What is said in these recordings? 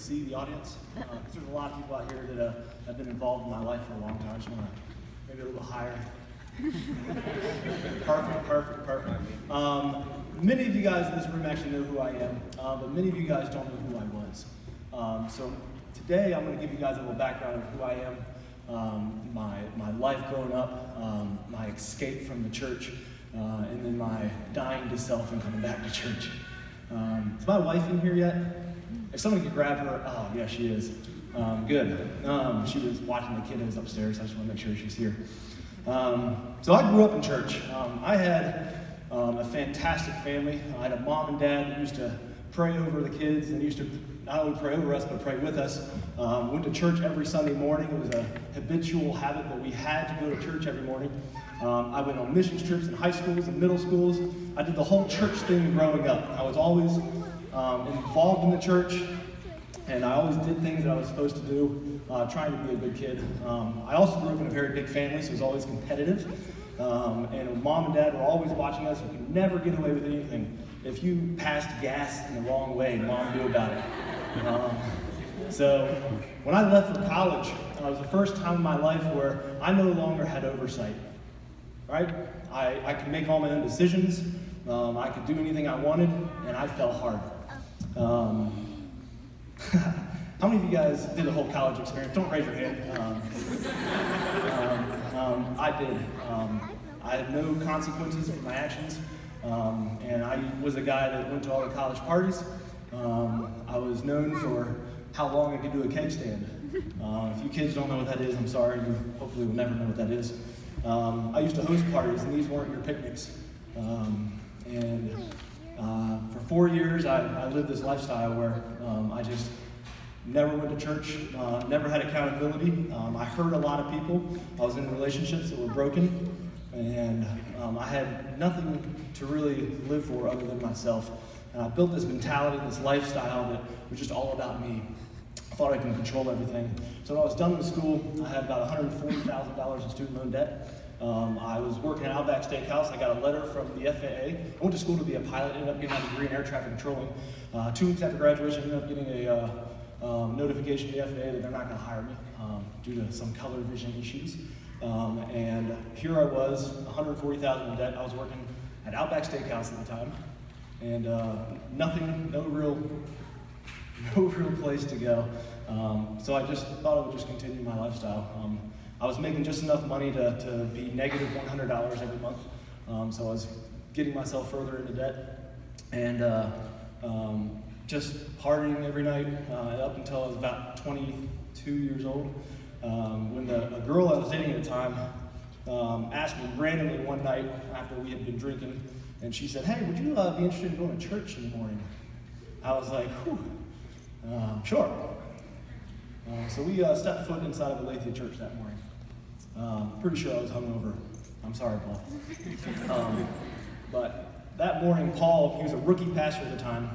see the audience, because there's a lot of people out here that have been involved in my life for a long time. I just want to maybe a little higher. Perfect. Many of you guys in this room actually know who I am, but many of you guys don't know who I was. So today I'm going to give you guys a little background of who I am, my life growing up, my escape from the church, and then my dying to self and coming back to church. Is my wife in here yet? If somebody could grab her, oh yeah, she is. Good. She was watching the kiddos upstairs. I just want to make sure she's here. So I grew up in church. I had a fantastic family. I had a mom and dad that used to pray over the kids and used to not only pray over us, but pray with us. Went to church every Sunday morning. It was a habitual habit that we had to go to church every morning. I went on missions trips in high schools and middle schools. I did the whole church thing growing up. I was always involved in the church, and I always did things that I was supposed to do, trying to be a good kid. I also grew up in a very big family, so it was always competitive. And mom and dad were always watching us. You could never get away with anything. If you passed gas in the wrong way, mom knew about it. So when I left for college, it was the first time in my life where I no longer had oversight. Right? I could make all my own decisions. I could do anything I wanted, and I fell hard. How many of you guys did the whole college experience? Don't raise your hand. I did. I had no consequences for my actions, and I was a guy that went to all the college parties. I was known for how long I could do a keg stand. If you kids don't know what that is, I'm sorry. You hopefully will never know what that is. I used to host parties, and these weren't your picnics. For 4 years, I lived this lifestyle where I just never went to church, never had accountability. I hurt a lot of people. I was in relationships that were broken, and I had nothing to really live for other than myself. And I built this mentality, this lifestyle that was just all about me. I thought I could control everything. So when I was done with school, I had about $140,000 in student loan debt. I was working at Outback Steakhouse. I got a letter from the FAA. I went to school to be a pilot, ended up getting my degree in air traffic controlling. 2 weeks after graduation, I ended up getting a notification from the FAA that they're not going to hire me due to some color vision issues. And here I was, $140,000 in debt. I was working at Outback Steakhouse at the time, and no real place to go. So I just thought I would just continue my lifestyle. I was making just enough money to be negative $100 every month. So I was getting myself further into debt, and just partying every night up until I was about 22 years old. When a girl I was dating at the time asked me randomly one night after we had been drinking, and she said, "Hey, would you be interested in going to church in the morning?" I was like, "Whew, sure." So we stepped foot inside of Aletheia Church that morning. Pretty sure I was hungover. I'm sorry, Paul. But that morning, Paul, he was a rookie pastor at the time,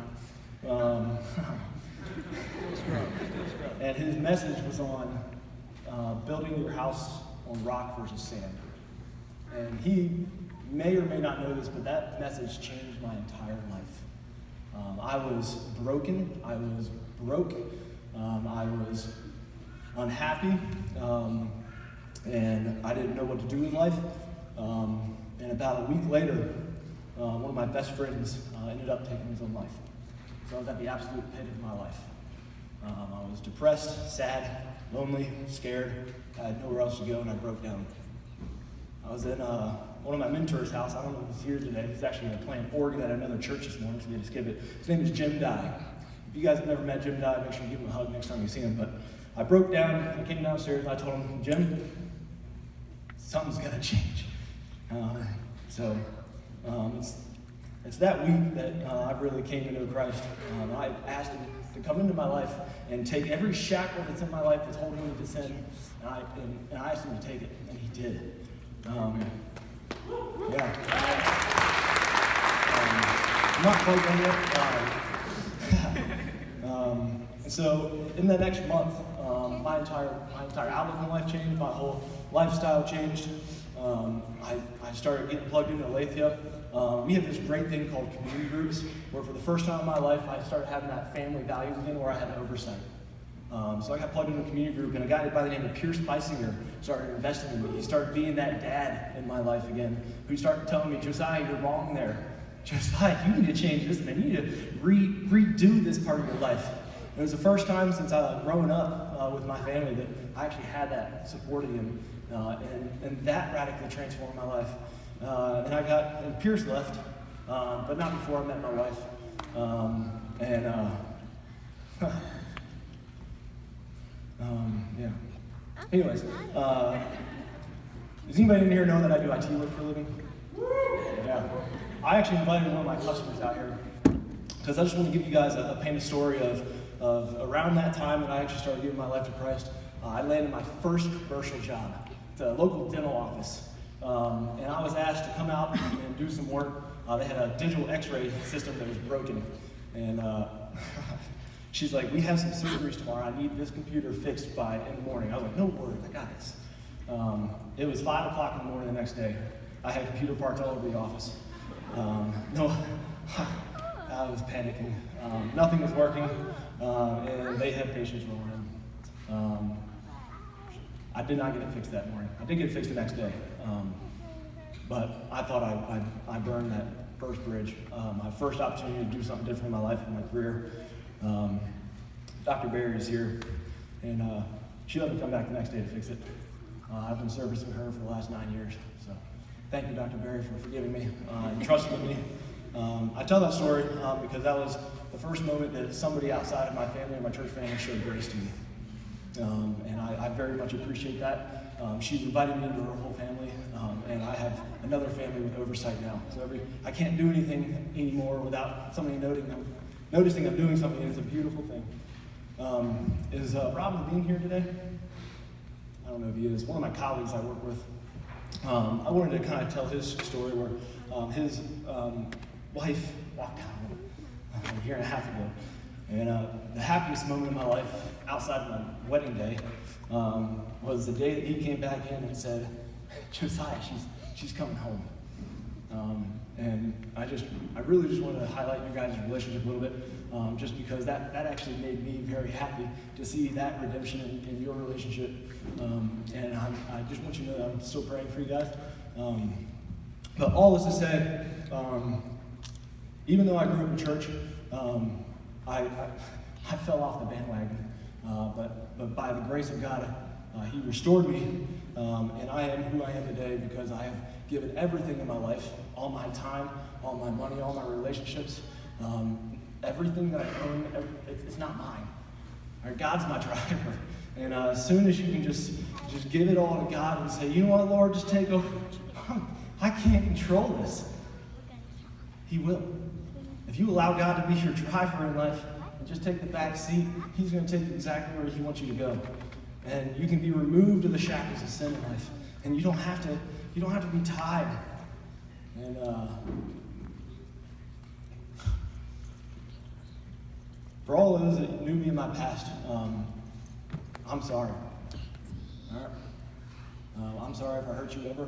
and his message was on building your house on rock versus sand. And he may or may not know this, but that message changed my entire life. I was broken. I was broke. I was unhappy. And I didn't know what to do in life. And about a week later, one of my best friends ended up taking his own life. So I was at the absolute pit of my life. I was depressed, sad, lonely, scared. I had nowhere else to go, and I broke down. I was in one of my mentors' house. I don't know if he's here today. He's actually playing organ at another church this morning, so we had to skip it. His name is Jim Dye. If you guys have never met Jim Dye, make sure you give him a hug next time you see him. But I broke down. I came downstairs, and I told him, "Jim, something's got to change." It's that week that I really came to know Christ. I asked him to come into my life and take every shackle that's in my life that's holding me to sin, and I asked him to take it, and he did. I'm not quite done yet. And so in the next month, my entire outlook on life changed. My whole lifestyle changed. I started getting plugged into Aletheia. We have this great thing called community groups, where for the first time in my life, I started having that family values again, where I had oversight. So I got plugged into a community group, and a guy by the name of Pierce Meisinger started investing in me. He started being that dad in my life again, who started telling me, Josiah, you're wrong there. Josiah, you need to change this, man. You need to redo this part of your life. It was the first time since I grown up with my family that I actually had that support again, and that radically transformed my life. And Pierce left, but not before I met my wife. Yeah. Anyways, does anybody in here know that I do IT work for a living? Yeah. I actually invited one of my customers out here because I just want to give you guys a paint a story of around that time that I actually started giving my life to Christ. I landed my first commercial job. It's a local dental office. And I was asked to come out and do some work. They had a digital x-ray system that was broken. And she's like, we have some surgeries tomorrow. I need this computer fixed in the morning. I was like, no worries, I got this. It was 5 o'clock in the morning the next day. I had computer parts all over the office. I was panicking. Nothing was working, and they had patients rolling in. I did not get it fixed that morning. I did get it fixed the next day, but I thought I burned that first bridge. My first opportunity to do something different in my life and my career. Dr. Barry is here, and she let me come back the next day to fix it. I've been servicing her for the last 9 years, so thank you, Dr. Barry, for forgiving me and trusting in me. I tell that story because that was the first moment that somebody outside of my family and my church family showed grace to me. And I very much appreciate that. She's invited me into her whole family, and I have another family with oversight now. So I can't do anything anymore without somebody noticing I'm doing something, and it's a beautiful thing. Is Rob Levine here today? I don't know if he is. One of my colleagues I work with. I wanted to kind of tell his story where his wife walked out a year and a half ago. And the happiest moment of my life, outside of my wedding day, was the day that he came back in and said, Josiah, she's coming home. And I really just wanted to highlight your guys' relationship a little bit, just because that actually made me very happy to see that redemption in your relationship. And I just want you to know that I'm still praying for you guys. But all this is said, even though I grew up in church, I fell off the bandwagon, but by the grace of God, He restored me, and I am who I am today because I have given everything in my life, all my time, all my money, all my relationships, everything that I own. It's not mine. All right, God's my driver, and as soon as you can just give it all to God and say, you know what, Lord, just take over. I can't control this. He will. If you allow God to be your driver in life and just take the back seat, He's going to take you exactly where He wants you to go. And you can be removed of the shackles of sin in life. And you don't have to be tied. And for all those that knew me in my past, I'm sorry. All right? I'm sorry if I hurt you ever.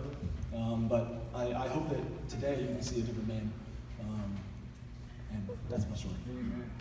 But I hope that today you can see a different man. And that's my story. Amen.